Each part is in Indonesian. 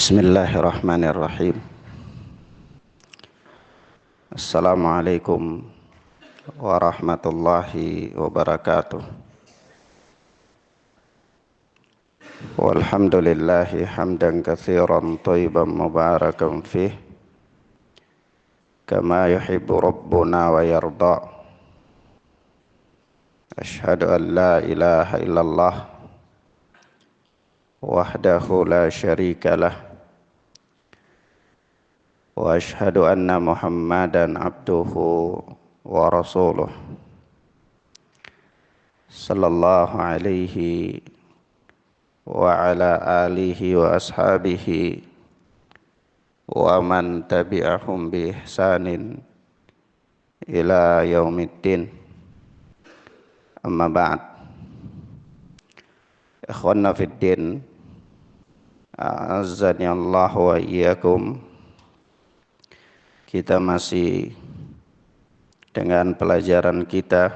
Bismillahirrahmanirrahim. Assalamualaikum warahmatullahi wabarakatuh. Walhamdulillahi hamdan katsiran thayyiban mubarakan fih kama yuhibbu rabbuna wa yarda. Asyhadu an la ilaha illallah wahdahu la syarika lah wa asyhadu anna Muhammadan abduhu wa rasuluh sallallahu alaihi wa ala alihi wa ashabihi wa man tabi'ahum bi ihsanin ila yaumiddin. Amma ba'd. Ikhwanna fid din, a'azzani Allah wa iyyakum. Kita masih dengan pelajaran kita,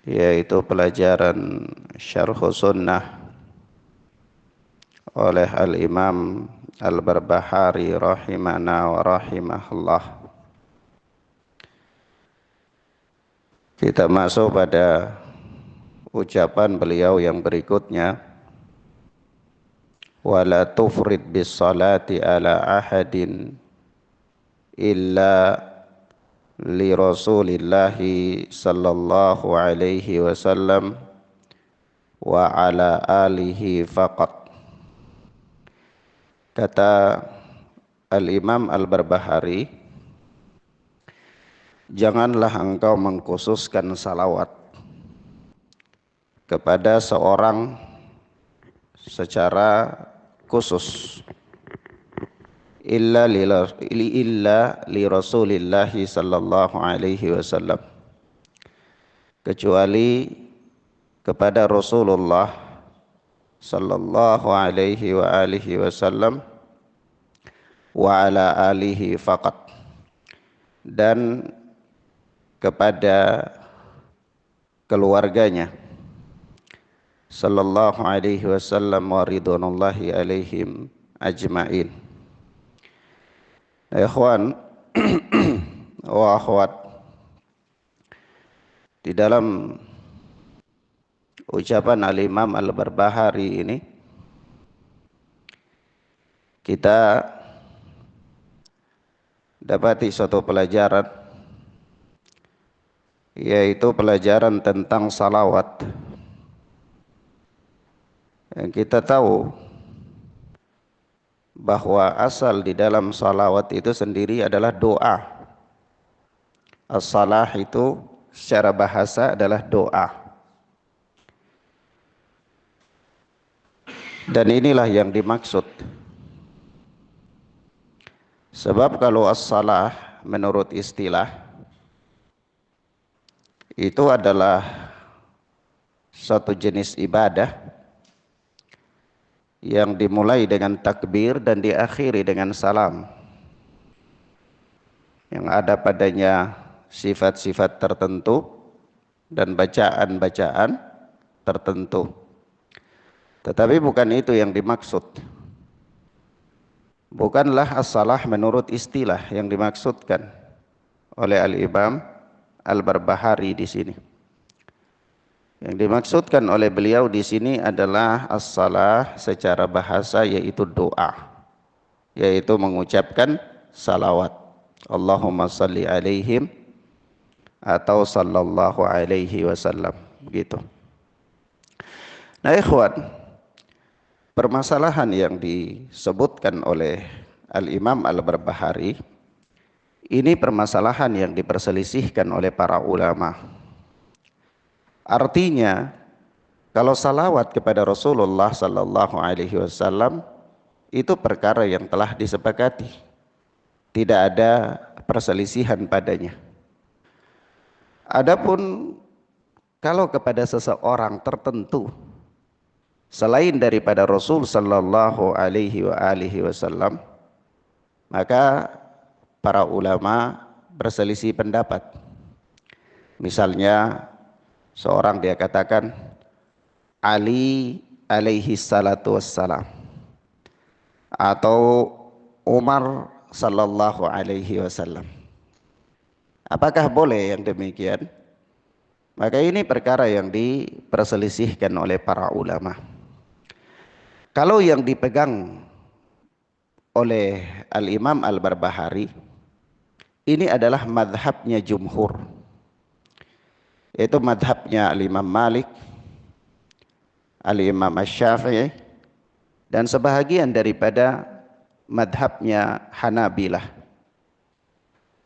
yaitu pelajaran Syarh Sunnah oleh Al-Imam Al-Barbahari rahimana wa rahimahullah. Kita masuk pada ucapan beliau yang berikutnya, wala tufrid bis salati ala ahadin illa li rasulillahi sallallahu alaihi wasallam wa ala alihi faqat. Kata Al-Imam Al-Barbahari, janganlah engkau mengkhususkan salawat kepada seorang secara khusus illa li rasulillahi sallallahu alaihi wasallam, kecuali kepada Rasulullah sallallahu alaihi wa alihi wasallam wa ala alihi faqat, dan kepada keluarganya sallallahu alaihi wasallam wa ridwanullahi alaihim ajma'in. Ikhwan wa akhwat, di dalam ucapan Al-Imam Al-Barbahari ini kita dapati suatu pelajaran, yaitu pelajaran tentang salawat. Yang kita tahu bahwa asal di dalam salawat itu sendiri adalah doa. As-salah itu secara bahasa adalah doa. Dan inilah yang dimaksud. Sebab kalau as-salah menurut istilah itu adalah satu jenis ibadah yang dimulai dengan takbir dan diakhiri dengan salam, yang ada padanya sifat-sifat tertentu dan bacaan-bacaan tertentu. Tetapi bukan itu yang dimaksud. Bukanlah as-salah menurut istilah yang dimaksudkan oleh Al-Imam Al-Barbahari di sini. Yang dimaksudkan oleh beliau di sini adalah as-salah secara bahasa, yaitu doa, yaitu mengucapkan salawat. Allahumma salli alaihim atau sallallahu alaihi wasallam, begitu. Nah ikhwan, permasalahan yang disebutkan oleh Al-Imam Al-Barbahari ini permasalahan yang diperselisihkan oleh para ulama. Artinya, kalau salawat kepada Rasulullah sallallahu alaihi wasallam itu perkara yang telah disepakati, tidak ada perselisihan padanya. Adapun kalau kepada seseorang tertentu selain daripada Rasul sallallahu alaihi wasallam, maka para ulama berselisih pendapat. Misalnya seorang dia katakan Ali alaihi salatu wassalam, atau Umar sallallahu alaihi wasallam. Apakah boleh yang demikian? Maka ini perkara yang diperselisihkan oleh para ulama. Kalau yang dipegang oleh Al-Imam Al-Barbahari, ini adalah madhabnya jumhur, yaitu madhabnya Al-Imam Malik, Al-Imam Asy-Syafi'i, dan sebahagian daripada madhabnya Hanabilah,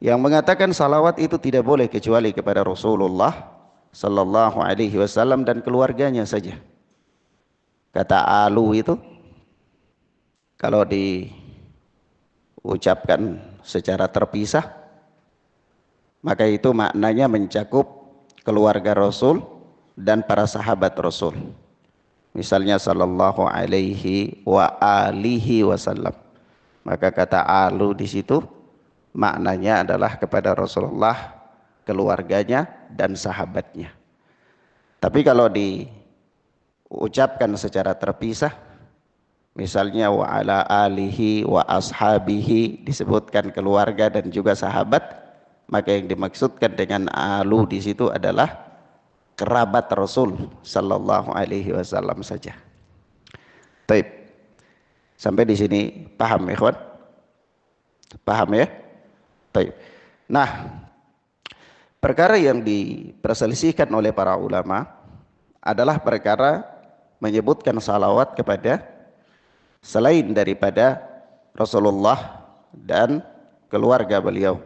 yang mengatakan salawat itu tidak boleh kecuali kepada Rasulullah sallallahu alaihi wasallam dan keluarganya saja. Kata alu itu kalau diucapkan secara terpisah, maka itu maknanya mencakup keluarga Rasul dan para sahabat Rasul. Misalnya sallallahu alaihi wa alihi wasallam. Maka kata alu di situ maknanya adalah kepada Rasulullah, keluarganya dan sahabatnya. Tapi kalau diucapkan secara terpisah, misalnya wa ala alihi wa ashabihi, disebutkan keluarga dan juga sahabat, maka yang dimaksudkan dengan alu di situ adalah kerabat Rasul sallallahu alaihi wasallam saja. Baik. Sampai di sini paham, ikhwan? Paham ya? Baik. Nah, perkara yang diperselisihkan oleh para ulama adalah perkara menyebutkan salawat kepada selain daripada Rasulullah dan keluarga beliau.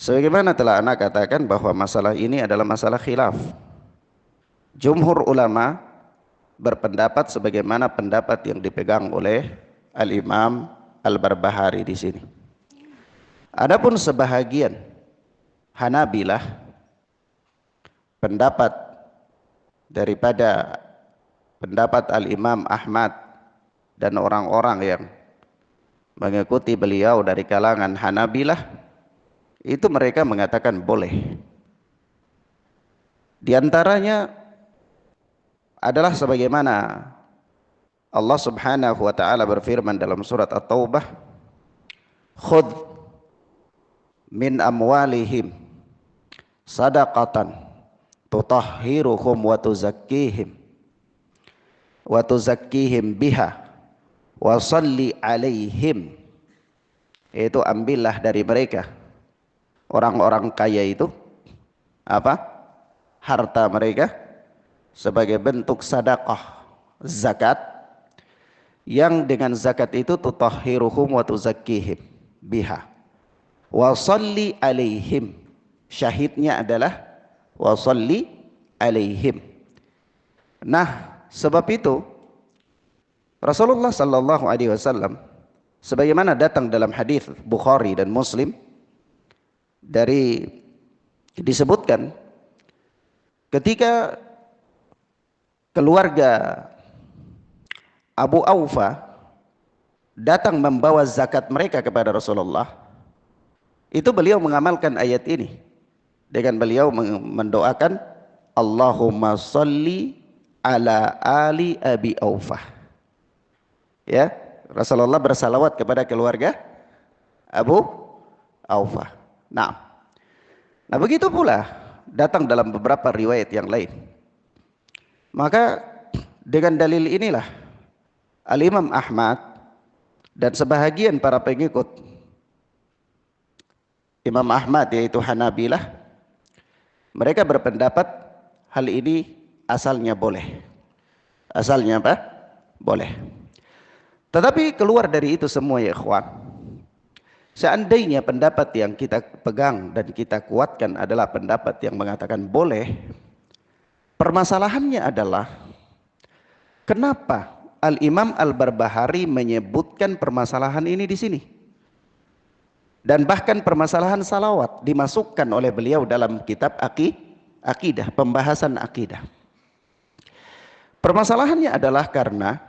Sebagaimana telah ana katakan bahwa masalah ini adalah masalah khilaf. Jumhur ulama berpendapat sebagaimana pendapat yang dipegang oleh Al-Imam Al-Barbahari di sini. Adapun sebahagian Hanabilah, pendapat daripada pendapat Al-Imam Ahmad dan orang-orang yang mengikuti beliau dari kalangan Hanabilah, itu mereka mengatakan boleh. Di antaranya adalah sebagaimana Allah Subhanahu wa taala berfirman dalam surat At-Taubah, "Khudh min amwalihim sadaqatan tutahhiruhum wa tuzakkihim biha wa salli alaihim." Yaitu ambillah dari mereka, orang-orang kaya itu, apa? Harta mereka sebagai bentuk sedekah, zakat, yang dengan zakat itu tutahhiruhum wa tuzakkihim biha wa salli alaihim. Syahidnya adalah wa salli alaihim. Nah, sebab itu Rasulullah sallallahu alaihi wasallam sebagaimana datang dalam hadis Bukhari dan Muslim, disebutkan ketika keluarga Abu Aufa datang membawa zakat mereka kepada Rasulullah, itu beliau mengamalkan ayat ini dengan beliau mendoakan Allahumma salli ala ali Abi Aufa. Ya, Rasulullah bersalawat kepada keluarga Abu Aufa. Nah, begitu pula datang dalam beberapa riwayat yang lain. Maka dengan dalil inilah Al-Imam Ahmad dan sebahagian para pengikut Imam Ahmad, yaitu Hanabilah, mereka berpendapat hal ini asalnya boleh. Asalnya apa? Boleh. Tetapi keluar dari itu semua ya ikhwan, seandainya pendapat yang kita pegang dan kita kuatkan adalah pendapat yang mengatakan boleh, permasalahannya adalah kenapa Al-Imam Al-Barbahari menyebutkan permasalahan ini di sini, dan bahkan permasalahan salawat dimasukkan oleh beliau dalam kitab akidah, pembahasan akidah. Permasalahannya adalah karena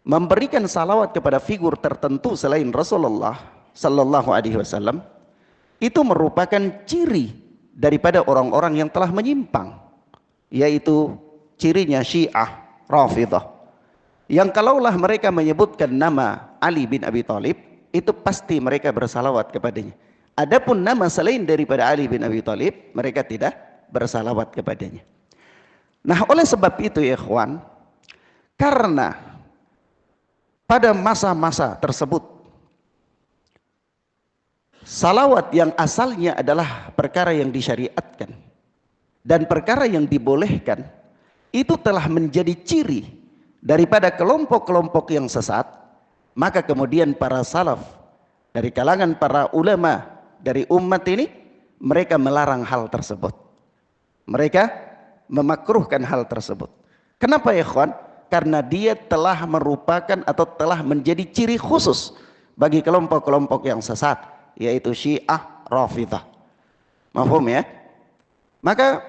memberikan salawat kepada figur tertentu selain Rasulullah sallallahu alaihi wasallam itu merupakan ciri daripada orang-orang yang telah menyimpang, yaitu cirinya Syiah Rafidhah. yang kalaulah mereka menyebutkan nama Ali bin Abi Thalib, itu pasti mereka bersalawat kepadanya. Adapun nama selain daripada Ali bin Abi Thalib, mereka tidak bersalawat kepadanya. Nah, oleh sebab itu ya ikhwan, karena pada masa-masa tersebut salawat yang asalnya adalah perkara yang disyariatkan dan perkara yang dibolehkan, itu telah menjadi ciri daripada kelompok-kelompok yang sesat, maka kemudian para salaf dari kalangan para ulama dari umat ini, mereka melarang hal tersebut. Mereka memakruhkan hal tersebut. Kenapa ya ikhwan? Karena dia telah merupakan atau telah menjadi ciri khusus bagi kelompok-kelompok yang sesat, yaitu Syiah Rafidhah. Mahfum ya? Maka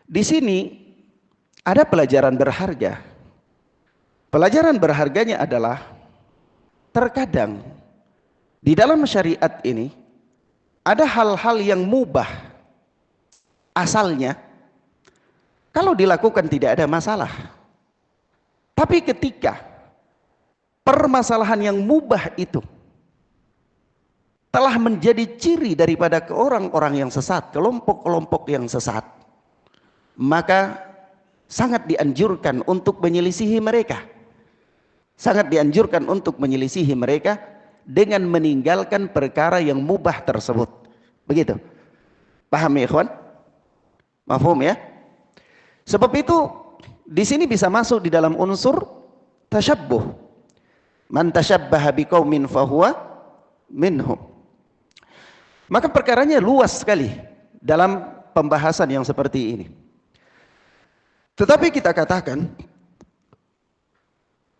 di sini ada pelajaran berharga. Pelajaran berharganya adalah terkadang di dalam syariat ini ada hal-hal yang mubah asalnya, kalau dilakukan tidak ada masalah. Tapi ketika permasalahan yang mubah itu telah menjadi ciri daripada orang-orang yang sesat, kelompok-kelompok yang sesat, maka sangat dianjurkan untuk menyelisihi mereka. Sangat dianjurkan untuk menyelisihi mereka dengan meninggalkan perkara yang mubah tersebut. Begitu. Paham ya ikhwan? Mafhum ya? Sebab itu di sini bisa masuk di dalam unsur tasyabbuh. Man tasyabbaha biqaumin fahuwa minhum. Maka perkaranya luas sekali dalam pembahasan yang seperti ini. Tetapi kita katakan,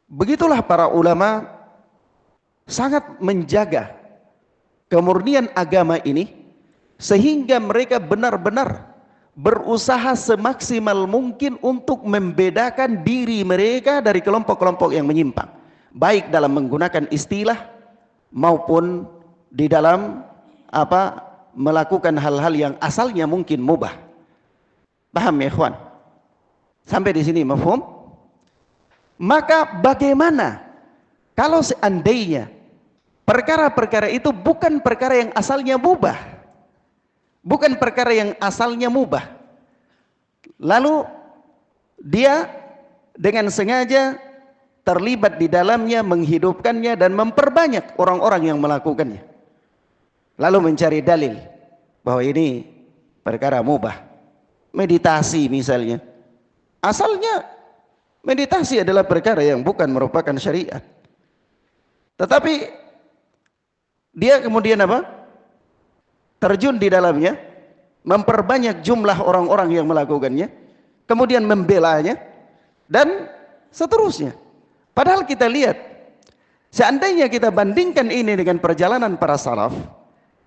begitulah para ulama sangat menjaga kemurnian agama ini, sehingga mereka benar-benar berusaha semaksimal mungkin untuk membedakan diri mereka dari kelompok-kelompok yang menyimpang, baik dalam menggunakan istilah maupun di dalam melakukan hal-hal yang asalnya mungkin mubah. Paham ya ikhwan? Sampai di sini mafhum? Maka bagaimana kalau seandainya perkara-perkara itu bukan perkara yang asalnya mubah, bukan perkara yang asalnya mubah, lalu dia dengan sengaja terlibat di dalamnya, menghidupkannya dan memperbanyak orang-orang yang melakukannya, lalu mencari dalil bahwa ini perkara mubah. Meditasi misalnya, asalnya meditasi adalah perkara yang bukan merupakan syariat, tetapi dia kemudian terjun di dalamnya, memperbanyak jumlah orang-orang yang melakukannya, kemudian membelanya dan seterusnya. Padahal kita lihat, seandainya kita bandingkan ini dengan perjalanan para salaf,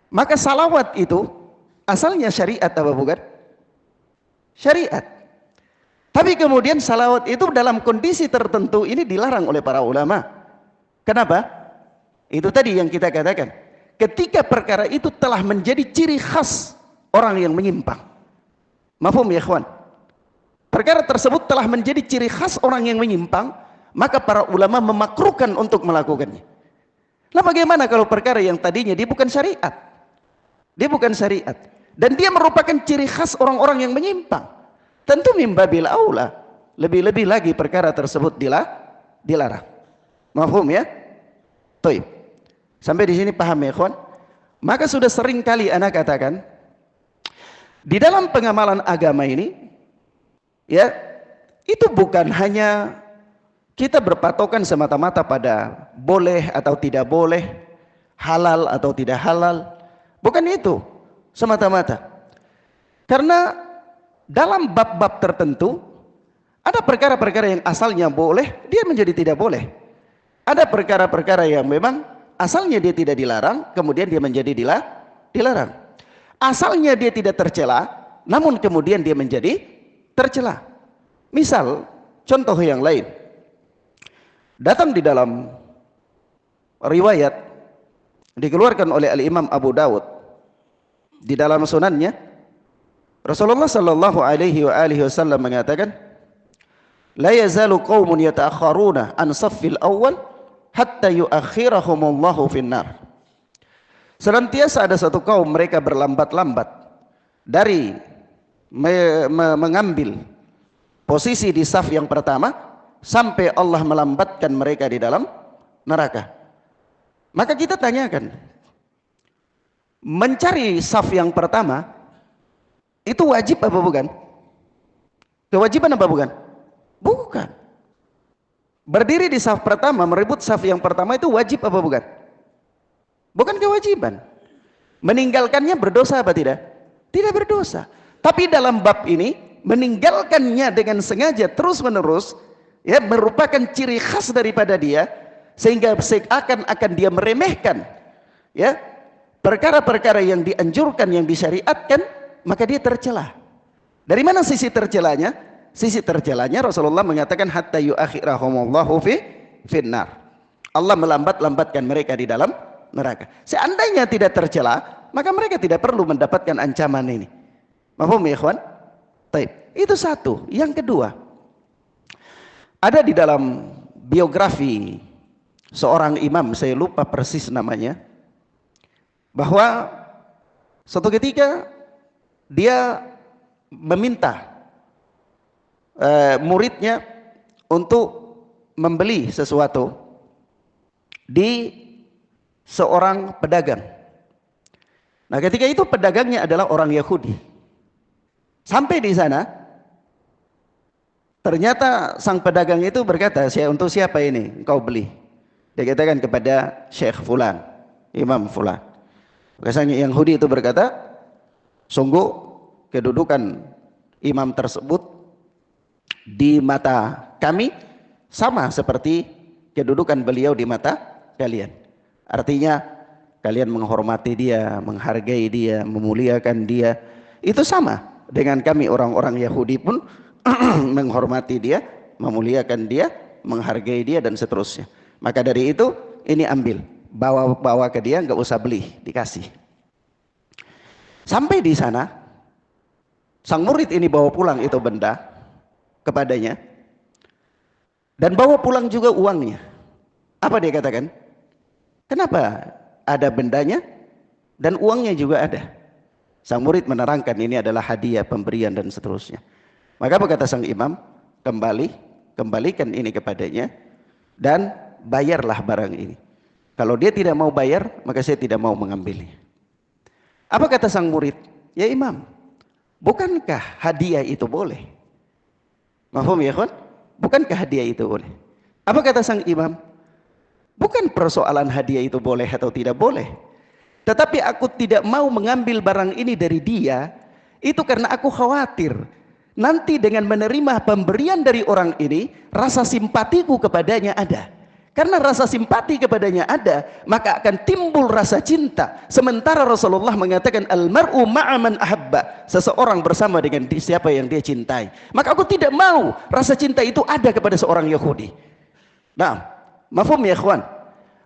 maka salawat itu asalnya syariat apa bukan? Syariat. Tapi kemudian salawat itu dalam kondisi tertentu ini dilarang oleh para ulama. Kenapa? Itu tadi yang kita katakan. Ketika perkara itu telah menjadi ciri khas orang yang menyimpang. Mafhum ya ikhwan? Perkara tersebut telah menjadi ciri khas orang yang menyimpang, maka para ulama memakruhkan untuk melakukannya. Nah, bagaimana kalau perkara yang tadinya dia bukan syariat? Dia bukan syariat dan dia merupakan ciri khas orang-orang yang menyimpang. Tentu mimbabil aula, lebih-lebih lagi perkara tersebut dilarang. Mafhum ya? Baik. Sampai di sini paham ya, ikhwan? Maka sudah sering kali ana katakan, di dalam pengamalan agama ini, ya, itu bukan hanya kita berpatokan semata-mata pada boleh atau tidak boleh, halal atau tidak halal. Bukan itu semata-mata. Karena dalam bab-bab tertentu ada perkara-perkara yang asalnya boleh, dia menjadi tidak boleh. Ada perkara-perkara yang memang asalnya dia tidak dilarang, kemudian dia menjadi dilarang. Asalnya dia tidak tercela, namun kemudian dia menjadi tercela. Misal, contoh yang lain. Datang di dalam riwayat dikeluarkan oleh Al-Imam Abu Dawud di dalam sunannya, Rasulullah sallallahu alaihi wasallam mengatakan, La yazalu qaumun yata'akharuna an saffil awal hatta yuakhirahumullahu finnar. Senantiasa ada satu kaum mereka berlambat-lambat dari mengambil posisi di saf yang pertama sampai Allah melambatkan mereka di dalam neraka. Maka kita tanyakan, mencari saf yang pertama itu wajib apa bukan? Kewajiban apa bukan? Bukan. Berdiri di saf pertama, merebut saf yang pertama itu wajib apa bukan? Bukan kewajiban. Meninggalkannya berdosa apa tidak? Tidak berdosa. Tapi dalam bab ini meninggalkannya dengan sengaja terus-menerus ya merupakan ciri khas daripada dia, sehingga akan dia meremehkan ya perkara-perkara yang dianjurkan, yang disyariatkan, maka dia tercela. Dari mana sisi tercelanya? Sisi tercelanya Rasulullah mengatakan hatta yuakhirahumullahu finnar. Allah melambat-lambatkan mereka di dalam neraka. Seandainya tidak tercela, maka mereka tidak perlu mendapatkan ancaman ini. Paham ya ikhwan? Baik. Itu satu. Yang kedua, ada di dalam biografi seorang imam, saya lupa persis namanya, bahwa suatu ketika dia meminta muridnya untuk membeli sesuatu di seorang pedagang. Nah, ketika itu pedagangnya adalah orang Yahudi. Sampai di sana, ternyata sang pedagang itu berkata, untuk siapa ini engkau beli? Dia katakan kepada Syekh Fulan, Imam Fulan. Biasanya Yahudi itu berkata, sungguh kedudukan imam tersebut di mata kami sama seperti kedudukan beliau di mata kalian. Artinya kalian menghormati dia, menghargai dia, memuliakan dia. Itu sama dengan kami orang-orang Yahudi pun menghormati dia, memuliakan dia, menghargai dia dan seterusnya. Maka dari itu ini ambil, bawa ke dia, nggak usah beli, dikasih. Sampai di sana, sang murid ini bawa pulang itu benda kepadanya dan bawa pulang juga uangnya. Apa dia katakan? Kenapa ada bendanya dan uangnya juga ada? Sang murid menerangkan ini adalah hadiah, pemberian dan seterusnya. Maka apa kata sang imam? Kembalikan ini kepadanya dan bayarlah barang ini. Kalau dia tidak mau bayar, maka saya tidak mau mengambilnya. Apa kata sang murid? Ya imam, bukankah hadiah itu boleh? Mahfum ya kawan? Bukankah hadiah itu boleh? Apa kata sang imam? Bukan persoalan hadiah itu boleh atau tidak boleh. Tetapi aku tidak mau mengambil barang ini dari dia, itu karena aku khawatir nanti dengan menerima pemberian dari orang ini, rasa simpatiku kepadanya ada. Karena rasa simpati kepadanya ada, maka akan timbul rasa cinta. Sementara Rasulullah mengatakan almar'u ma'aman ahabba, seseorang bersama dengan siapa yang dia cintai. Maka aku tidak mau rasa cinta itu ada kepada seorang Yahudi. Nah, mafhum ya ikhwan?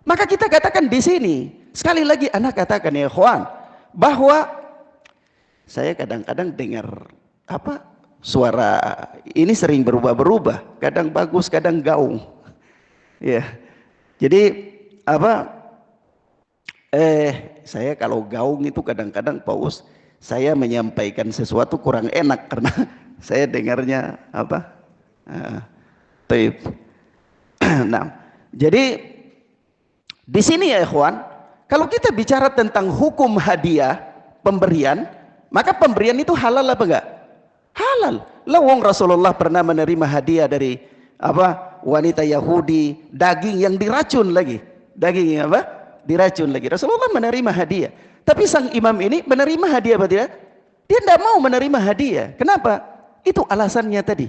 Maka kita katakan di sini, sekali lagi anak katakan ya ikhwan, bahwa saya kadang-kadang dengar suara ini sering berubah-berubah, kadang bagus, kadang gaung. Ya, jadi saya kalau gaung itu kadang-kadang paus, saya menyampaikan sesuatu kurang enak karena saya dengarnya taib. Nah, jadi di sini ya ikhwan, kalau kita bicara tentang hukum hadiah, pemberian, maka pemberian itu halal apa enggak? Halal. Lawang Rasulullah pernah menerima hadiah dari wanita Yahudi, daging yang diracun lagi. Daging yang diracun lagi. Rasulullah menerima hadiah. Tapi sang imam ini menerima hadiah apa tidak? Dia tidak mau menerima hadiah. Kenapa? Itu alasannya tadi.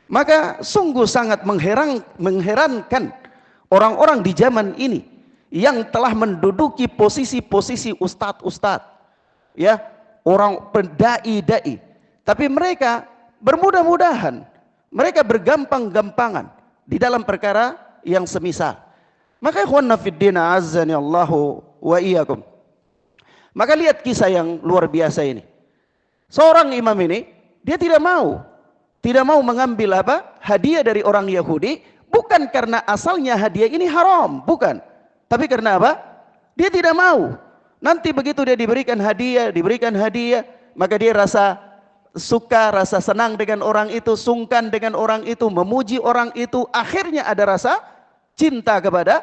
Maka sungguh sangat mengherankan orang-orang di zaman ini yang telah menduduki posisi-posisi ustadz-ustadz, ya, orang pendai-dai. Tapi mereka bermudah-mudahan, mereka bergampang-gampangan di dalam perkara yang semisal. Maka ikhwanna fiddin azzani Allahu wa iyyakum. Maka lihat kisah yang luar biasa ini. Seorang imam ini, dia tidak mau tidak mau mengambil apa? Hadiah dari orang Yahudi, bukan karena asalnya hadiah ini haram, bukan. Tapi karena apa? Dia tidak mau. Nanti begitu dia diberikan hadiah, maka dia rasa suka, rasa senang dengan orang itu, sungkan dengan orang itu, memuji orang itu, akhirnya ada rasa cinta kepada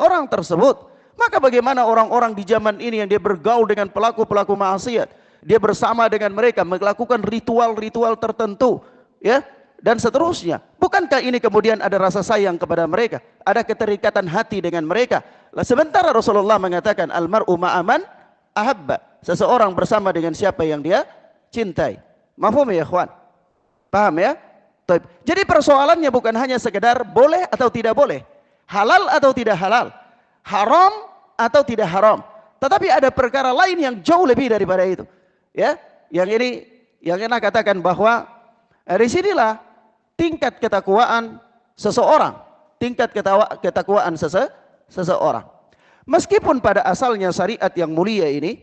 orang tersebut. Maka bagaimana orang-orang di zaman ini yang dia bergaul dengan pelaku-pelaku maksiat, dia bersama dengan mereka melakukan ritual-ritual tertentu, ya, dan seterusnya. Bukankah ini kemudian ada rasa sayang kepada mereka, ada keterikatan hati dengan mereka? Lah sementara Rasulullah mengatakan almar'u ma'aman ahabba, seseorang bersama dengan siapa yang dia cintai. Mafhum ya ikhwan? Paham ya? Jadi persoalannya bukan hanya sekedar boleh atau tidak boleh, halal atau tidak halal, haram atau tidak haram, tetapi ada perkara lain yang jauh lebih daripada itu, ya. Yang kita katakan bahwa di sinilah tingkat ketakwaan seseorang, tingkat ketakwaan seseorang. Meskipun pada asalnya syariat yang mulia ini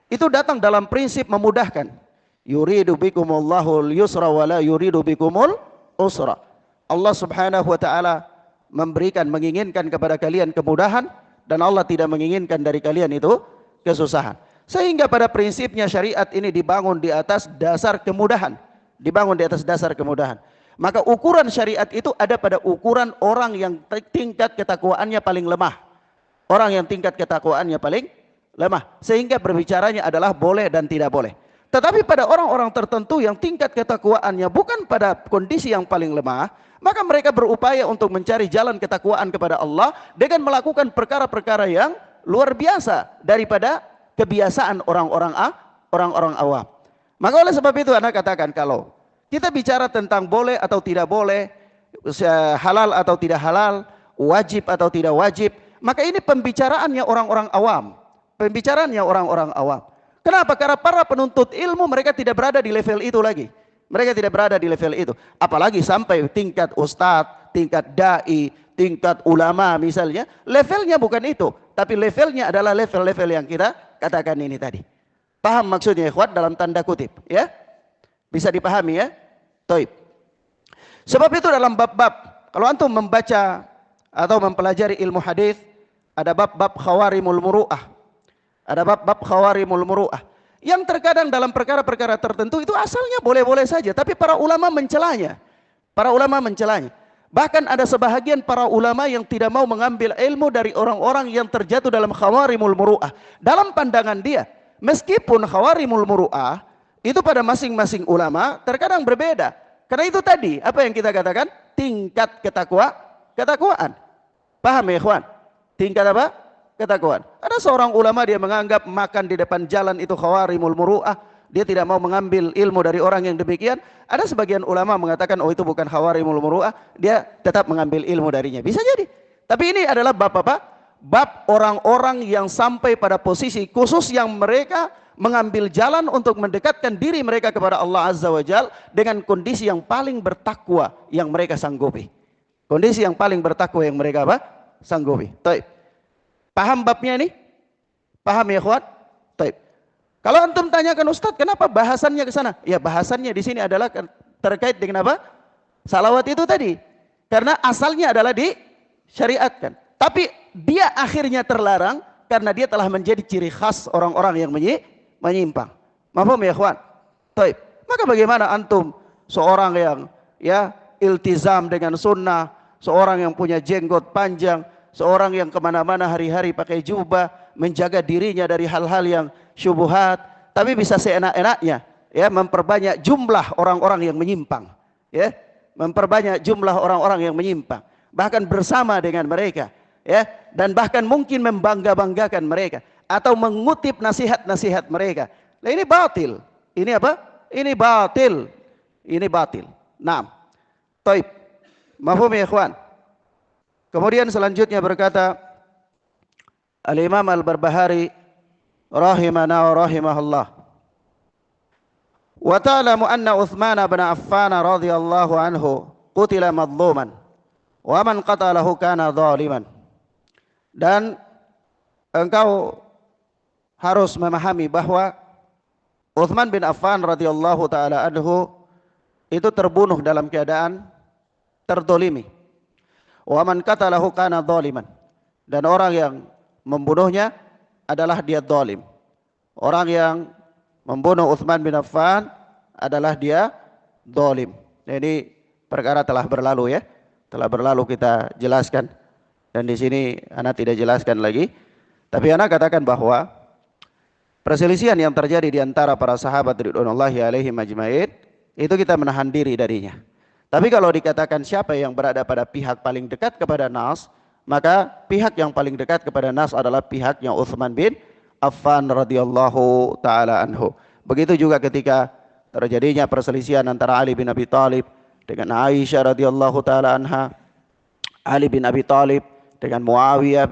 itu datang dalam prinsip memudahkan. Yuridu bikumullahu al-yusra wa la yuridu bikumul usra. Allah Subhanahu wa taala menginginkan kepada kalian kemudahan, dan Allah tidak menginginkan dari kalian itu kesusahan. Sehingga pada prinsipnya syariat ini dibangun di atas dasar kemudahan. Maka ukuran syariat itu ada pada ukuran orang yang tingkat ketakwaannya paling lemah. Sehingga berbicaranya adalah boleh dan tidak boleh. Tetapi pada orang-orang tertentu yang tingkat ketakwaannya bukan pada kondisi yang paling lemah, maka mereka berupaya untuk mencari jalan ketakwaan kepada Allah dengan melakukan perkara-perkara yang luar biasa daripada kebiasaan orang-orang awam. Maka oleh sebab itu Anda katakan, kalau kita bicara tentang boleh atau tidak boleh, halal atau tidak halal, wajib atau tidak wajib, maka ini pembicaraannya orang-orang awam. Kenapa? Karena para penuntut ilmu mereka tidak berada di level itu lagi. Apalagi sampai tingkat ustadz, tingkat dai, tingkat ulama misalnya, levelnya bukan itu, tapi levelnya adalah level-level yang kita katakan ini tadi. Paham maksudnya ikhwan dalam tanda kutip, ya? Bisa dipahami ya? Taib. Sebab itu dalam bab-bab, kalau antum membaca atau mempelajari ilmu hadis, ada bab-bab khawarimul muru'ah. Yang terkadang dalam perkara-perkara tertentu itu asalnya boleh-boleh saja, tapi para ulama mencelanya. Bahkan ada sebahagian para ulama yang tidak mau mengambil ilmu dari orang-orang yang terjatuh dalam khawarimul muru'ah. Dalam pandangan dia, meskipun khawarimul muru'ah itu pada masing-masing ulama terkadang berbeda. Karena itu tadi, apa yang kita katakan? Tingkat ketakwaan. Paham ya ikhwan? Tingkat apa? Ketakwaan. Ada seorang ulama dia menganggap makan di depan jalan itu khawarimul muru'ah. Dia tidak mau mengambil ilmu dari orang yang demikian. Ada sebagian ulama mengatakan oh itu bukan khawarimul muru'ah, dia tetap mengambil ilmu darinya. Bisa jadi. Tapi ini adalah bab apa? Bab orang-orang yang sampai pada posisi khusus yang mereka mengambil jalan untuk mendekatkan diri mereka kepada Allah Azza wa Jal dengan kondisi yang paling bertakwa yang mereka sanggupi. Kondisi yang paling bertakwa yang mereka apa? Sanggupi. Taib. Paham babnya ini? Paham ya ikhwan? Taib. Kalau antum tanyakan Ustadz, kenapa bahasannya ke sana? Ya bahasannya di sini adalah terkait dengan apa? Salawat itu tadi. Karena asalnya adalah disyariatkan. Tapi dia akhirnya terlarang karena dia telah menjadi ciri khas orang-orang yang menyimpang. Paham ya ikhwan? Taib. Maka bagaimana antum seorang yang ya iltizam dengan sunnah, seorang yang punya jenggot panjang, seorang yang kemana-mana hari-hari pakai jubah, menjaga dirinya dari hal-hal yang syubhat, tapi bisa seenak-enaknya ya memperbanyak jumlah orang-orang yang menyimpang, ya, memperbanyak jumlah orang-orang yang menyimpang, bahkan bersama dengan mereka, ya, dan bahkan mungkin membangga-banggakan mereka atau mengutip nasihat-nasihat mereka. Nah, ini batil. Ini apa? Ini batil. Naam. Taib. Mafhum ya ikhwan? Kemudian selanjutnya berkata Al-Imam Al-Barbahari rahimana wa rahimahullah, wa ta'lamu anna Uthman bin Affan radhiyallahu anhu qutila madluman wa man qatalahu kana zaliman. Dan engkau harus memahami bahwa Uthman bin Affan radhiyallahu taala anhu itu terbunuh dalam keadaan terdolimi. Wa man qatalahu kana dzaliman. Dan orang yang membunuhnya adalah dia zalim. Orang yang membunuh Utsman bin Affan adalah dia zalim. Ini perkara telah berlalu ya. Telah berlalu kita jelaskan. Dan di sini ana tidak jelaskan lagi. Tapi ana katakan bahwa perselisihan yang terjadi di antara para sahabat ridwanullahi alaihim ajmain itu kita menahan diri darinya. Tapi kalau dikatakan siapa yang berada pada pihak paling dekat kepada nas, maka pihak yang paling dekat kepada nas adalah pihaknya Utsman bin Affan radhiyallahu taala anhu. Begitu juga ketika terjadinya perselisihan antara Ali bin Abi Thalib dengan Aisyah radhiyallahu taala anha, Ali bin Abi Thalib dengan Muawiyah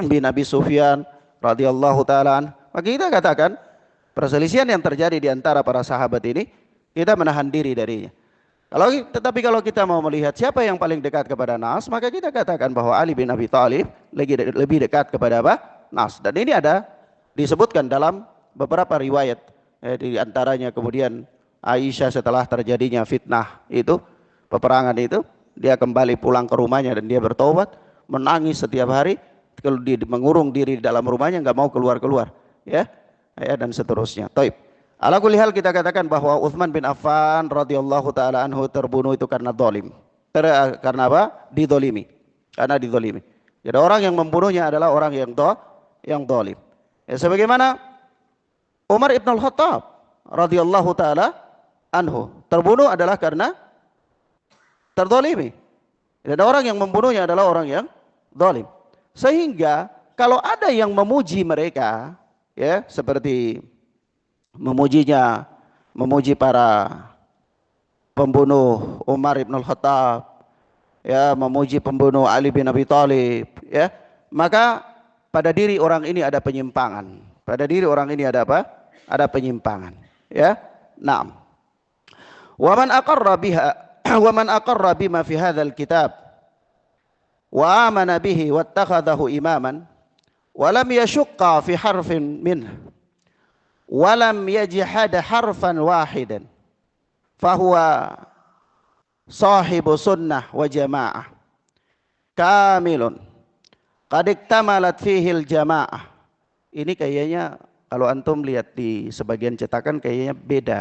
bin Abi Sufyan radhiyallahu taala anhu. Maka kita katakan perselisihan yang terjadi di antara para sahabat ini kita menahan diri darinya. Tetapi kalau kita mau melihat siapa yang paling dekat kepada nas, maka kita katakan bahwa Ali bin Abi Thalib lebih dekat kepada apa? Nas. Dan ini ada disebutkan dalam beberapa riwayat. Di antaranya kemudian Aisyah setelah terjadinya fitnah itu, peperangan itu, dia kembali pulang ke rumahnya dan dia bertobat, menangis setiap hari, kalau dia mengurung diri di dalam rumahnya nggak mau keluar-keluar, ya dan seterusnya. Taib. Ala kulli hal kita katakan bahwa Utsman bin Affan radhiyallahu taala anhu terbunuh itu karena zalim. Karena apa? Didolimi. Karena didolimi. Jadi orang yang membunuhnya adalah orang yang zalim. Ya, sebagaimana Umar ibn al-Khattab radhiyallahu taala anhu terbunuh adalah karena terdolimi. Dan orang yang membunuhnya adalah orang yang zalim. Sehingga kalau ada yang memuji mereka, ya seperti memuji para pembunuh Umar ibn al-Khattab, ya memuji pembunuh Ali bin Abi Thalib, ya maka pada diri orang ini ada penyimpangan. Pada diri orang ini ada apa? Ada penyimpangan, ya. Naam. Wa man aqarra biha wa man aqarra bima fi hadzal kitab wa amana bihi wattakhadahu imaman wa lam yashqa fi harfin minhu walam yajhad harfan wahidan fahuwa sahibu sunnah wa jamaah kamilun qad iktamalat fihi jamaah. Ini kayaknya kalau antum lihat di sebagian cetakan kayaknya beda,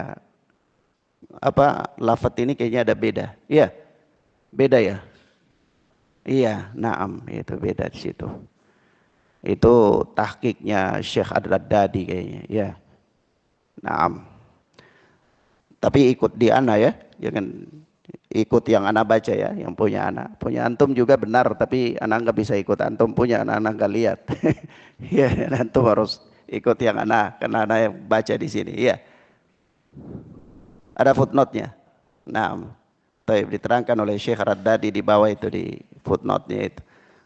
apa lafaz ini kayaknya ada beda. Iya, beda ya. Iya, naam, itu beda di situ. Itu tahqiqnya Syekh Ad-Dadi kayaknya, ya. Naam. Tapi ikut di ana ya, jangan ikut yang ana baca ya, yang punya ana. Punya antum juga benar, tapi ana nggak bisa ikut antum punya, ana nggak lihat. Ya, antum harus ikut yang ana, karena ana yang baca di sini. Ya. Ada footnote-nya. Naam. Taib diterangkan oleh Syekh Ad-Dadi di bawah itu di footnote-nya itu.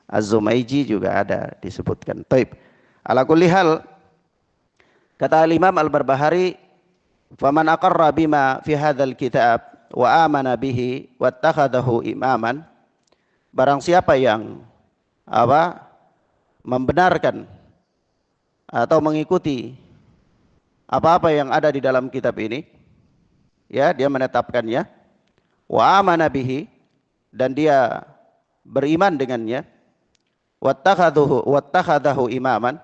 Az-Zumaiji juga ada disebutkan. Taib. Ala kulli hal, kata Imam Al-Barbahari, "Faman aqarra bima fi hadzal kitab wa amana bihi wattakhadahu imaman." Barang siapa yang membenarkan atau mengikuti apa-apa yang ada di dalam kitab ini, ya, dia menetapkannya, wa amana bihi, dan dia beriman dengannya, wattakhadahu imaman,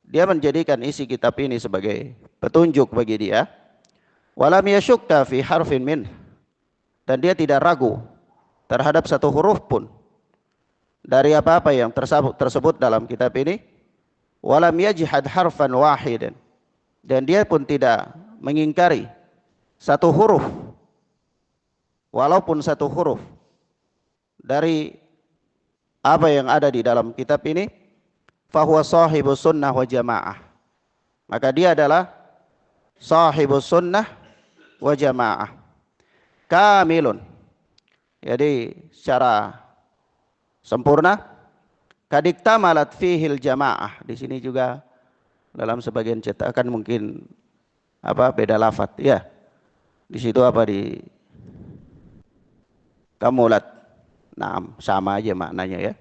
dia menjadikan isi kitab ini sebagai petunjuk bagi dia, walam yashukka fi harfin min, dan dia tidak ragu terhadap satu huruf pun dari apa-apa yang tersebut dalam kitab ini, walam yajhad harfan wahidan, dan dia pun tidak mengingkari satu huruf, walaupun satu huruf dari apa yang ada di dalam kitab ini, fahuwa sahibus sunnah wa jamaah, maka dia adalah sahibus sunnah wa jamaah kamilun, jadi secara sempurna, kadiktamalat fihil jamaah. Di sini juga dalam sebagian cetakan mungkin beda lafaz ya, di situ di kamulat. Nah, sama aja maknanya ya.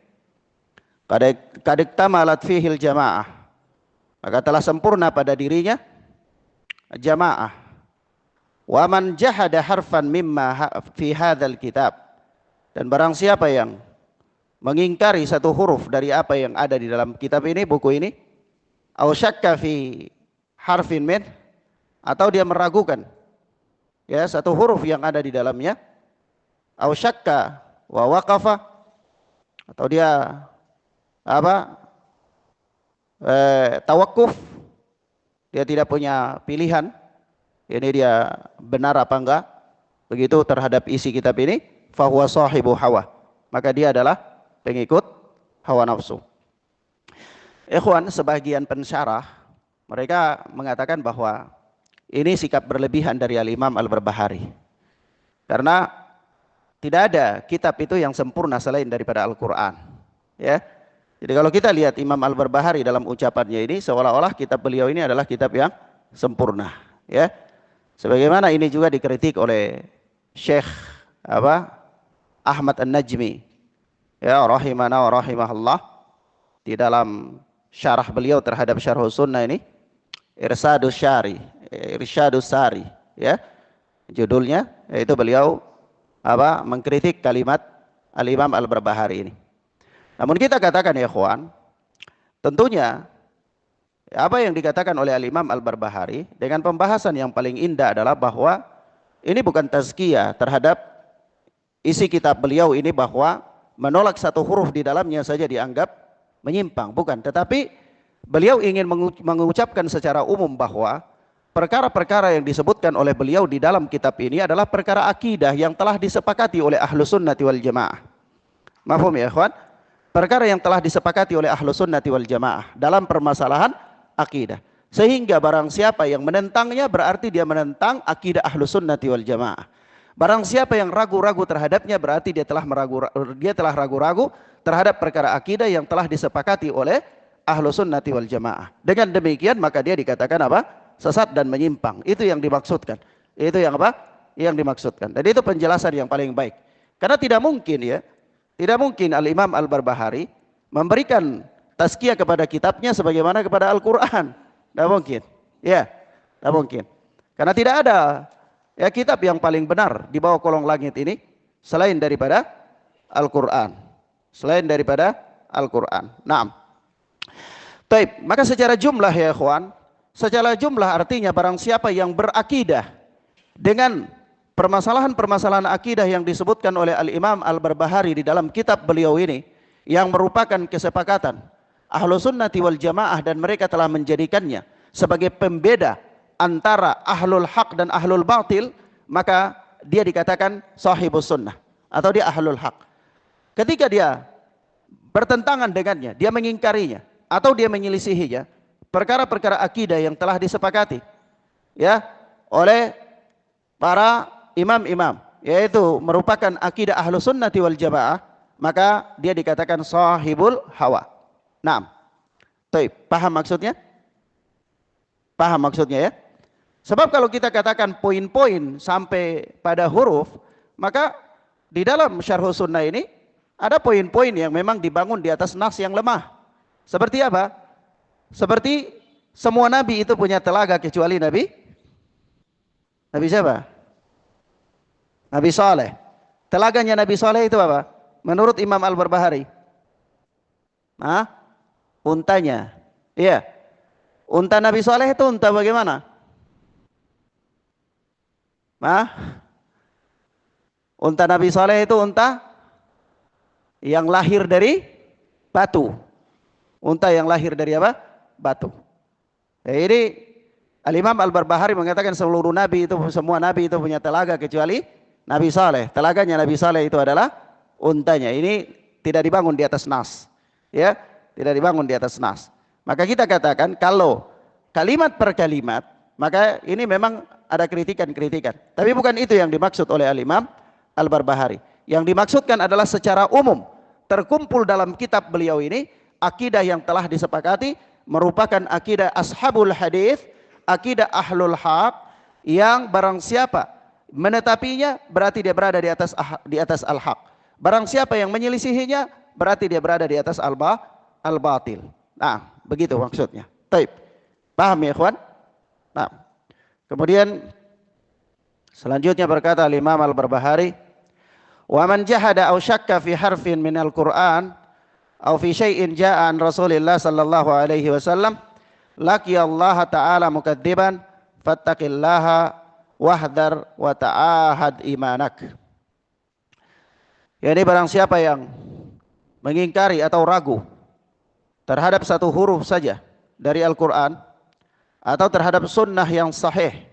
Kadiktamalat fihil jamaah, maka telah sempurna pada dirinya jamaah. Wa man jahada harfan mimma fi hadzal kitab. Dan barang siapa yang mengingkari satu huruf dari apa yang ada di dalam kitab ini, buku ini, aw syakka fi harfin min, atau dia meragukan ya satu huruf yang ada di dalamnya, aw syakka wa waqafa, atau dia tawakuf, dia tidak punya pilihan, ini dia benar apa enggak begitu terhadap isi kitab ini, fahuwa sahibu hawa, maka dia adalah pengikut hawa nafsu. Ikhwan, sebagian pensyarah mereka mengatakan bahwa ini sikap berlebihan dari Al-Imam Al-Barbahari, karena tidak ada kitab itu yang sempurna selain daripada Al-Quran, ya. Jadi kalau kita lihat Imam Al-Barbahari dalam ucapannya ini, seolah-olah kitab beliau ini adalah kitab yang sempurna, ya. Sebagaimana ini juga dikritik oleh Syekh Ahmad An-Najmi, ya, rahimana wa rahimahullah, di dalam syarah beliau terhadap Syarh Sunnah ini, Irsyadus Sari, ya, judulnya, yaitu beliau mengkritik kalimat Al-Imam Al-Barbahari ini. Namun kita katakan ya ikhwan, tentunya apa yang dikatakan oleh Al-Imam Al-Barbahari dengan pembahasan yang paling indah adalah bahwa ini bukan tazkiyah terhadap isi kitab beliau ini, bahwa menolak satu huruf di dalamnya saja dianggap menyimpang, bukan. Tetapi beliau ingin mengucapkan secara umum bahwa perkara-perkara yang disebutkan oleh beliau di dalam kitab ini adalah perkara akidah yang telah disepakati oleh Ahlus Sunnati wal Jamaah. Mafhum ya ikhwan? Perkara yang telah disepakati oleh Ahlus Sunnati wal Jamaah dalam permasalahan akidah. Sehingga barang siapa yang menentangnya berarti dia menentang akidah Ahlus Sunnati wal Jamaah. Barang siapa yang ragu-ragu terhadapnya berarti dia telah ragu-ragu terhadap perkara akidah yang telah disepakati oleh Ahlus Sunnati wal Jamaah. Dengan demikian maka dia dikatakan sesat dan menyimpang. Itu yang dimaksudkan. Itu yang yang dimaksudkan. Dan itu penjelasan yang paling baik. Karena tidak mungkin Al-Imam Al-Barbahari memberikan tazkiyah kepada kitabnya sebagaimana kepada Al-Quran. Tidak mungkin. Ya, tidak mungkin. Karena tidak ada kitab yang paling benar di bawah kolong langit ini selain daripada Al-Quran. Selain daripada Al-Quran. Naam. Baik, maka secara jumlah ya ikhwan, secara jumlah artinya barang siapa yang berakidah dengan permasalahan-permasalahan akidah yang disebutkan oleh Al-Imam Al-Barbahari di dalam kitab beliau ini, yang merupakan kesepakatan Ahlus Sunnati wal Jamaah, dan mereka telah menjadikannya sebagai pembeda antara Ahlul Haq dan Ahlul Batil, maka dia dikatakan sahibus sunnah atau dia Ahlul Haq. Ketika dia bertentangan dengannya, dia mengingkarinya atau dia menyelisihinya, perkara-perkara akidah yang telah disepakati ya oleh para imam-imam, yaitu merupakan akidah Ahlus Sunnati wal Jamaah, maka dia dikatakan sahibul hawa. Naam. Baik, paham maksudnya? Paham maksudnya ya? Sebab kalau kita katakan poin-poin sampai pada huruf, maka di dalam Syarh Sunnah ini ada poin-poin yang memang dibangun di atas nas yang lemah. Seperti apa? Seperti semua nabi itu punya telaga kecuali Nabi siapa? Nabi Saleh. Telaganya Nabi Saleh itu apa? Menurut Imam Al-Barbahari, untanya. Iya. Unta Nabi Saleh itu unta bagaimana? Unta Nabi Saleh itu unta yang lahir dari batu. Unta yang lahir dari apa? Batu. Jadi Al-Imam Al-Barbahari mengatakan seluruh nabi itu, semua nabi itu punya telaga kecuali Nabi Saleh. Telaganya Nabi Saleh itu adalah untanya. Ini tidak dibangun di atas nas. Ya, tidak dibangun di atas nas. Maka kita katakan kalau kalimat per kalimat, maka ini memang ada kritikan-kritikan. Tapi bukan itu yang dimaksud oleh Al-Imam Al-Barbahari. Yang dimaksudkan adalah secara umum terkumpul dalam kitab beliau ini akidah yang telah disepakati merupakan akidah ashabul hadis, akidah ahlul haq, yang barang siapa menetapinya berarti dia berada di atas al-haq. Barang siapa yang menyelisihinya berarti dia berada di atas al-batil. Nah, begitu maksudnya. Baik. Paham ya ikhwan? Nah. Kemudian Selanjutnya berkata Imam Al-Barbahari, "Wa man jahada aw syakka fi harfin minal Qur'an aw fi syai'in jaa'a an Rasulillah sallallahu alaihi wasallam, laqiya Allah ta'ala mukadziban, fattaqillaha wahdar wa ta'ahad imanak." Yani barang siapa yang mengingkari atau ragu terhadap satu huruf saja dari Al-Quran atau terhadap sunnah yang sahih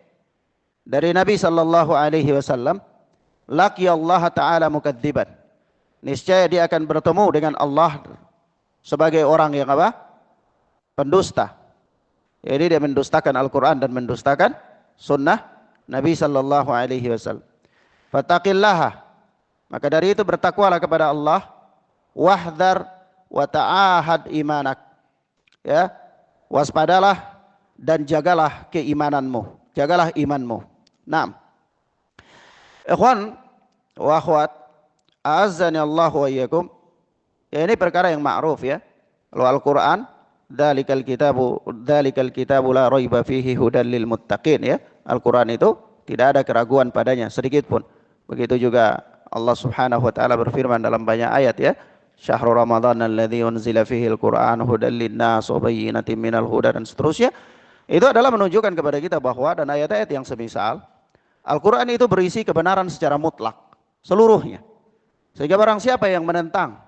dari Nabi sallallahu alaihi wasallam, laqiya Allah ta'ala mukadziban, niscaya dia akan bertemu dengan Allah sebagai orang yang apa? Pendusta. Jadi dia mendustakan Al-Quran dan mendustakan sunnah Nabi sallallahu alaihi wasallam. Fattaqillaha, maka dari itu bertakwalah kepada Allah, wahdar wa ta'ahad imanak, ya, waspadalah dan jagalah keimananmu, jagalah imanmu. Naam. Ikhwan wa akhwat, a'azzani Allah wa iyyakum. Ya, ini perkara yang ma'ruf ya. Kalau Al-Qur'an, dzalikal kitabu la raiba fihi hudal lil muttaqin ya. Al-Qur'an itu tidak ada keraguan padanya sedikit pun. Begitu juga Allah Subhanahu wa taala berfirman dalam banyak ayat ya. Syahrul Ramadan alladzi unzila fihi al-Qur'an hudal lin-nas wa bayyinatin minal huda dan seterusnya. Itu adalah menunjukkan kepada kita bahwa dan ayat-ayat yang semisal Al-Quran itu berisi kebenaran secara mutlak seluruhnya. Sehingga barang siapa yang menentang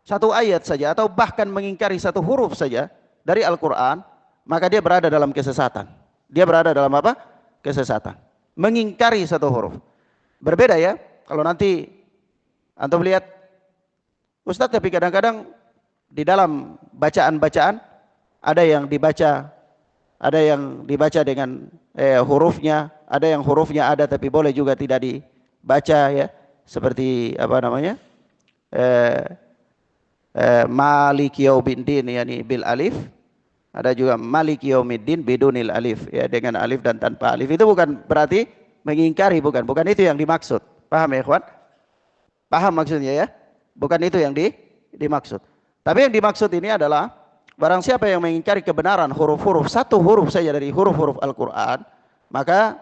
satu ayat saja atau bahkan mengingkari satu huruf saja dari Al-Quran, maka dia berada dalam kesesatan. Dia berada dalam apa? Kesesatan. Mengingkari satu huruf. Berbeda ya, kalau nanti antum lihat Ustadz, tapi kadang-kadang di dalam bacaan-bacaan ada yang dibaca dengan hurufnya, ada yang hurufnya ada tapi boleh juga tidak dibaca ya, seperti apa namanya, Maliki Yaumiddin yani bil alif, ada juga Maliki Yaumiddin bidunil alif ya, dengan alif dan tanpa alif. Itu bukan berarti mengingkari, bukan itu yang dimaksud. Paham ya ikhwan? Paham maksudnya ya? Bukan itu yang dimaksud. Tapi yang dimaksud ini adalah barang siapa yang mengingkari kebenaran huruf-huruf, satu huruf saja dari huruf-huruf Al-Quran, maka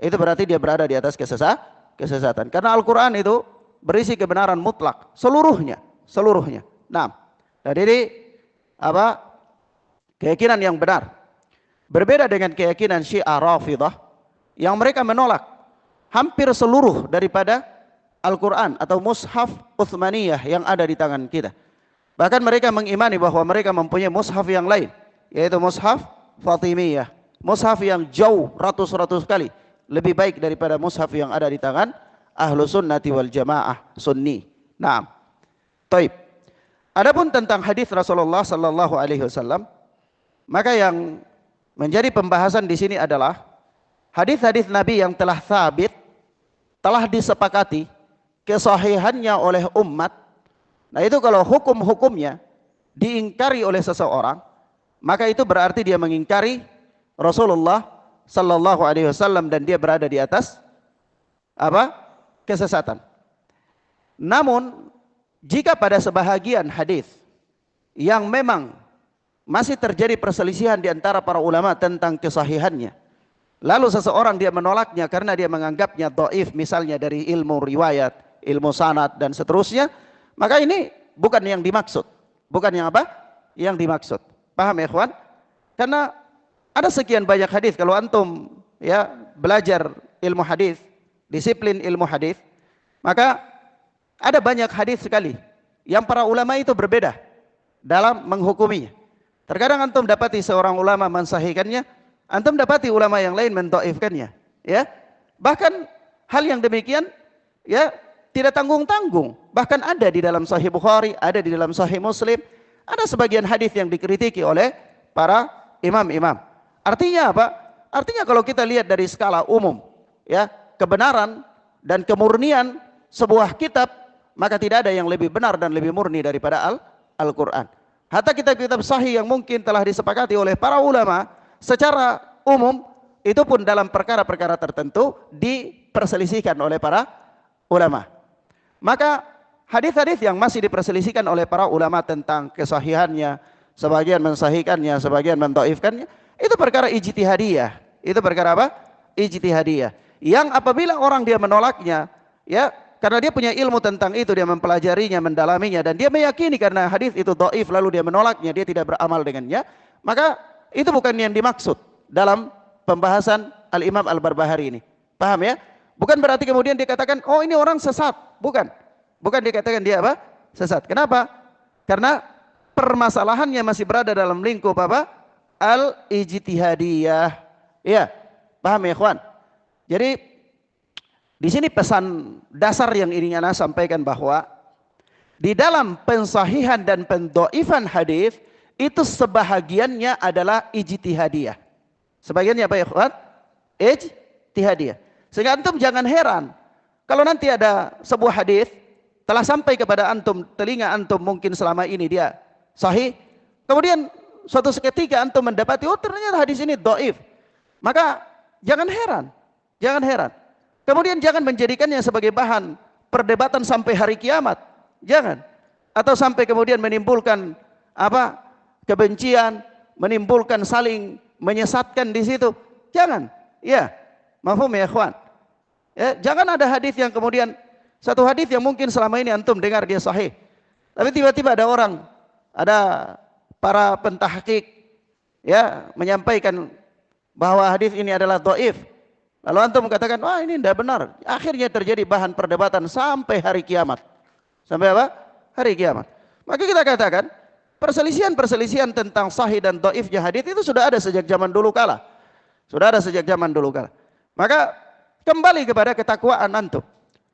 itu berarti dia berada di atas kesesatan. Karena Al-Quran itu berisi kebenaran mutlak, seluruhnya. Nah, dan ini apa? Keyakinan yang benar. Berbeda dengan keyakinan Syiah Rafidah yang mereka menolak hampir seluruh daripada Al-Quran atau mushaf Utsmaniyah yang ada di tangan kita. Bahkan mereka mengimani bahwa mereka mempunyai mushaf yang lain, yaitu mushaf Fatimiyah, mushaf yang jauh ratus-ratus kali lebih baik daripada mushaf yang ada di tangan Ahlu Sunnati wal Jamaah Sunni. Naam. Taib. Adapun tentang hadis Rasulullah sallallahu alaihi wasallam, maka yang menjadi pembahasan di sini adalah hadis-hadis Nabi yang telah sabit, telah disepakati kesahihannya oleh umat. Nah, itu kalau hukum-hukumnya diingkari oleh seseorang, maka itu berarti dia mengingkari Rasulullah sallallahu alaihi wasallam dan dia berada di atas apa? Kesesatan. Namun jika pada sebahagian hadis yang memang masih terjadi perselisihan di antara para ulama tentang kesahihannya, lalu seseorang dia menolaknya karena dia menganggapnya dhaif, misalnya dari ilmu riwayat, ilmu sanad dan seterusnya, maka ini bukan yang dimaksud. Bukan yang apa? Yang dimaksud. Paham ya ikhwan? Karena ada sekian banyak hadis. Kalau antum ya belajar ilmu hadis, disiplin ilmu hadis, maka ada banyak hadis sekali yang para ulama itu berbeda dalam menghukuminya. Terkadang antum dapati seorang ulama mensahihkannya, antum dapati ulama yang lain mendhaifkannya, ya. Bahkan hal yang demikian ya tidak tanggung-tanggung. Bahkan ada di dalam Sahih Bukhari, ada di dalam Sahih Muslim, ada sebagian hadis yang dikritiki oleh para imam-imam. Artinya apa? Artinya kalau kita lihat dari skala umum, ya, kebenaran dan kemurnian sebuah kitab, maka tidak ada yang lebih benar dan lebih murni daripada Al-Quran. Hatta kitab-kitab sahih yang mungkin telah disepakati oleh para ulama secara umum, itu pun dalam perkara-perkara tertentu diperselisihkan oleh para ulama. Maka hadis-hadis yang masih diperselisihkan oleh para ulama tentang kesahihannya, sebagian mensahihkannya, sebagian mendhaifkannya, itu perkara ijtihadiyah. Itu perkara apa? Ijtihadiyah. yang apabila orang dia menolaknya, ya, karena dia punya ilmu tentang itu, dia mempelajarinya, mendalaminya, dan dia meyakini karena hadis itu dhaif lalu dia menolaknya, dia tidak beramal dengannya, maka itu bukan yang dimaksud dalam pembahasan Al-Imam Al-Barbahari ini. Paham ya? Bukan berarti kemudian dikatakan, oh ini orang sesat. Bukan. Bukan dikatakan dia apa? Sesat. Kenapa? Karena permasalahannya masih berada dalam lingkup apa? Al-ijtihadiyah. Iya. Paham ya, ikhwan? Jadi di sini pesan dasar yang ingin ana sampaikan bahwa di dalam pensahihan dan pendhaifan hadis itu sebahagiannya adalah ijtihadiyah. Sebagiannya apa ya, ikhwan? Ijtihadiyah. Sehingga antum jangan heran kalau nanti ada sebuah hadis telah sampai kepada antum, telinga antum mungkin selama ini dia sahih, kemudian suatu seketika antum mendapati oh ternyata hadis ini dhaif. Maka jangan heran. Jangan heran. Kemudian jangan menjadikannya sebagai bahan perdebatan sampai hari kiamat. Jangan. Atau sampai kemudian menimbulkan apa? Kebencian, menimbulkan saling menyesatkan di situ. Jangan. Ya. Mafhum ya, ikhwan? Ya, jangan ada hadis yang kemudian satu hadis yang mungkin selama ini antum dengar dia sahih. Tapi tiba-tiba ada orang, ada para pentahqiq ya menyampaikan bahwa hadis ini adalah dhaif. Lalu antum mengatakan, wah ini tidak benar. Akhirnya terjadi bahan perdebatan sampai hari kiamat. Sampai apa? Hari kiamat. Maka kita katakan, perselisihan-perselisihan tentang sahih dan dhaifnya hadis itu sudah ada sejak zaman dulu kala. Sudah ada sejak zaman dulu kala. Maka kembali kepada ketakwaan antum.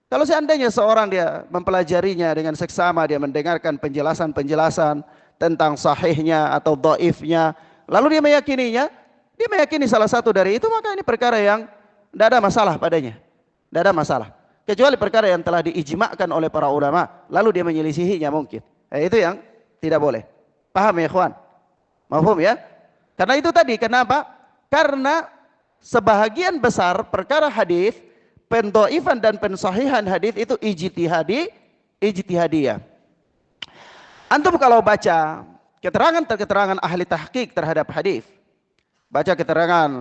Kalau seandainya seorang dia mempelajarinya dengan seksama, dia mendengarkan penjelasan-penjelasan tentang sahihnya atau dhaifnya, lalu dia meyakininya, dia meyakini salah satu dari itu, maka ini perkara yang tidak ada masalah padanya. Tidak ada masalah. Kecuali perkara yang telah diijma'kan oleh para ulama, lalu dia menyelisihinya mungkin. Itu yang tidak boleh. Paham ya, ikhwan? Mafhum ya? Karena itu tadi, kenapa? Karena sebahagian besar perkara hadis, pendhaifan dan pensahihan hadis itu ijtihadiyah. Antum kalau baca keterangan ahli tahqiq terhadap hadis, baca keterangan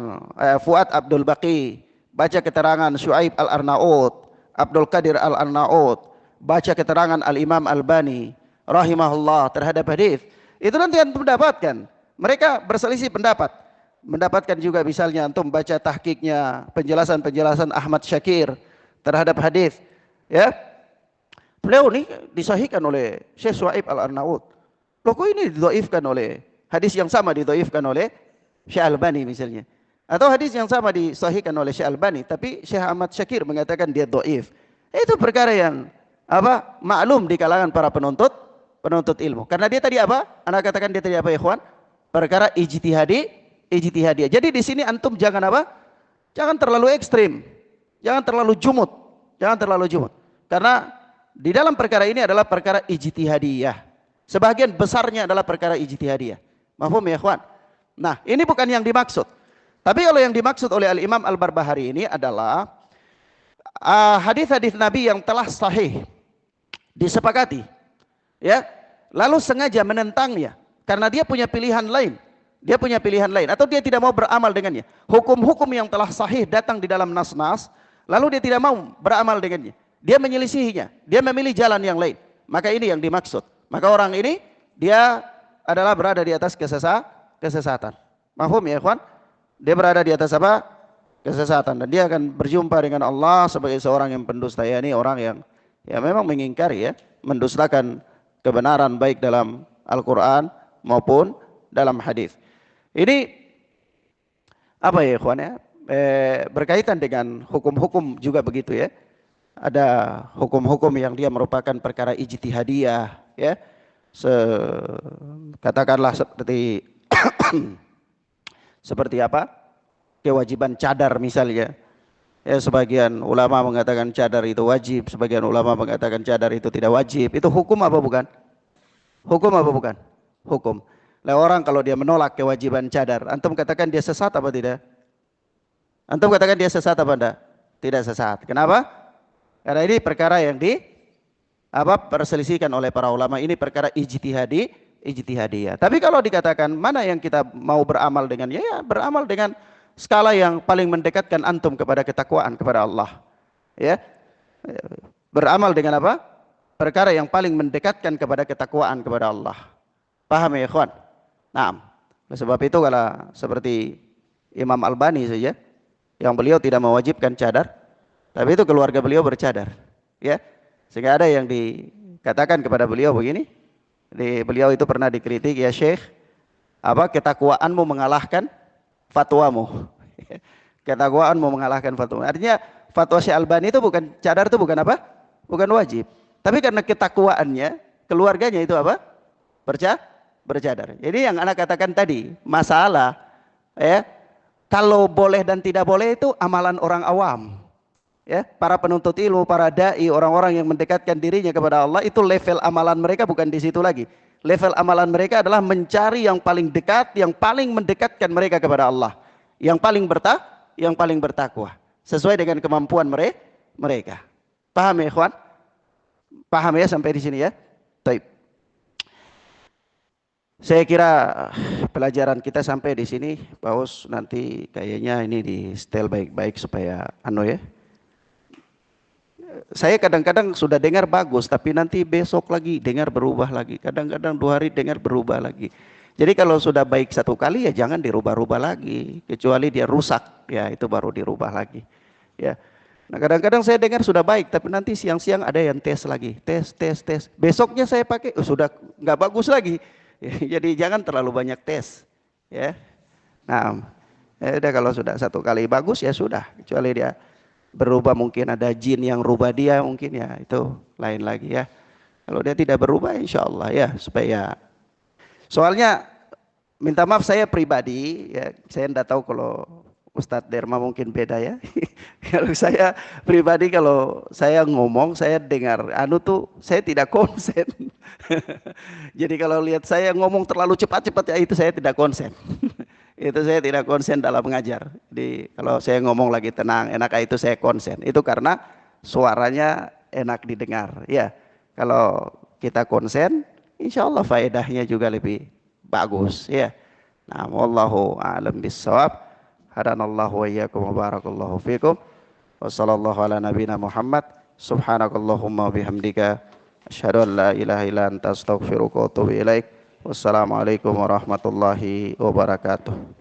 Fuad Abdul Baqi, baca keterangan Syuaib Al-Arnaud, Abdul Qadir Al-Arnaud, baca keterangan Al-Imam Albani rahimahullah terhadap hadis, itu nanti antum dapatkan mereka berselisih pendapat. Mendapatkan juga misalnya antum baca tahqiqnya, penjelasan-penjelasan Ahmad Syakir terhadap hadis, ya. Beliau ini disahihkan oleh Syekh Syuaib Al-Arnaud. Loh kok ini didhaifkan oleh hadis yang sama didhaifkan oleh Syekh Albani misalnya. Atau hadis yang sama disahihkan oleh Syekh Albani tapi Syekh Ahmad Syakir mengatakan dia dhaif. Itu perkara yang apa? Maklum di kalangan para penuntut ilmu. Karena dia tadi apa? Anak katakan dia tadi apa, ya ikhwan? Perkara ijtihadiyah. Jadi di sini antum jangan apa? Jangan terlalu ekstrim. Jangan terlalu jumut. Karena di dalam perkara ini adalah perkara ijtihadiyah. Sebagian besarnya adalah perkara ijtihadiyah. Mafhum ya, ikhwan? Nah, ini bukan yang dimaksud. Tapi kalau yang dimaksud oleh Al-Imam Al-Barbahari ini adalah hadis-hadis Nabi yang telah sahih disepakati, ya, lalu sengaja menentangnya karena dia punya pilihan lain. Atau dia tidak mau beramal dengannya. Hukum-hukum yang telah sahih datang di dalam nas-nas, lalu dia tidak mau beramal dengannya. Dia menyelisihinya, dia memilih jalan yang lain. Maka ini yang dimaksud. Maka orang ini dia adalah berada di atas kesesatan. Mafhum ya, ikhwan? Dia berada di atas apa? Kesesatan, dan dia akan berjumpa dengan Allah sebagai seorang yang pendusta. Ya, ini orang yang ya memang mengingkari, ya, mendustakan kebenaran baik dalam Al-Qur'an maupun dalam hadis. Ini apa ya, ikhwan, ya? Berkaitan dengan hukum-hukum juga begitu, ya. Ada hukum-hukum yang dia merupakan perkara ijtihadiyah, ya. Katakanlah seperti seperti apa? Kewajiban cadar misalnya. Ya, sebagian ulama mengatakan cadar itu wajib, sebagian ulama mengatakan cadar itu tidak wajib. Itu hukum apa bukan? Hukum. Lah orang kalau dia menolak kewajiban cadar, antum katakan dia sesat apa tidak? Antum katakan dia sesat apa enggak? Tidak sesat. Kenapa? Karena ini perkara yang perselisihkan oleh para ulama, ini perkara ijtihadiyah. Tapi kalau dikatakan mana yang kita mau beramal dengannya, ya beramal dengan skala yang paling mendekatkan antum kepada ketakwaan kepada Allah. Ya. Beramal dengan apa? Perkara yang paling mendekatkan kepada ketakwaan kepada Allah. Paham ya, ikhwan? Naam. Oleh sebab itu kalau seperti Imam Albani saja, yang beliau tidak mewajibkan cadar, tapi itu keluarga beliau bercadar. Ya. Sehingga ada yang dikatakan kepada beliau begini, beliau itu pernah dikritik, ya Syekh, apa ketakwaanmu mengalahkan fatwamu. Ketakwaanmu mengalahkan fatwa. Artinya fatwa Syekh Albani itu bukan cadar, itu bukan apa? Bukan wajib. Tapi karena ketakwaannya, keluarganya itu apa? Bercadar. Jadi yang anak katakan tadi, masalah ya, kalau boleh dan tidak boleh itu amalan orang awam. Ya, para penuntut ilmu, para dai, orang-orang yang mendekatkan dirinya kepada Allah, itu level amalan mereka bukan di situ lagi. Level amalan mereka adalah mencari yang paling dekat, yang paling mendekatkan mereka kepada Allah, yang paling bertakwa, sesuai dengan kemampuan mereka. Paham ya, ikhwan? Paham ya sampai di sini ya? Baik. Saya kira pelajaran kita sampai di sini, Pak Us. Nanti kayaknya ini di setel baik-baik supaya ya. Saya kadang-kadang sudah dengar bagus, tapi nanti besok lagi dengar berubah lagi. Kadang-kadang 2 hari dengar berubah lagi. Jadi kalau sudah baik 1 kali ya jangan dirubah-rubah lagi, kecuali dia rusak, ya itu baru dirubah lagi. Ya. Nah kadang-kadang saya dengar sudah baik, tapi nanti siang-siang ada yang tes lagi, tes. Besoknya saya pakai, sudah nggak bagus lagi. Jadi jangan terlalu banyak tes. Ya. Nah, udah kalau sudah 1 kali bagus ya sudah, kecuali dia berubah, mungkin ada jin yang rubah dia, mungkin ya itu lain lagi ya. Kalau dia tidak berubah insya Allah ya, supaya soalnya minta maaf saya pribadi ya, saya tidak tahu kalau Ustadz Derma mungkin beda ya. Kalau saya pribadi, kalau saya ngomong, saya dengar tuh saya tidak konsen. Jadi kalau lihat saya ngomong terlalu cepat-cepat ya itu saya tidak konsen. Itu saya tidak konsen dalam mengajar. Jadi kalau saya ngomong lagi tenang, enak, itu saya konsen. Itu karena suaranya enak didengar. Ya, kalau kita konsen, insya Allah faedahnya juga lebih bagus. Ya. Nah, wallahu a'lam bissawab. Hadanallahu wa iyyakum wa barakallahu fikum. Wassallallahu ala nabiyina Muhammad. Subhanakallahumma bihamdika. Asyhadu an la ilaha illa anta astaghfiruka wa atubu ilaik. Wassalamualaikum warahmatullahi wabarakatuh.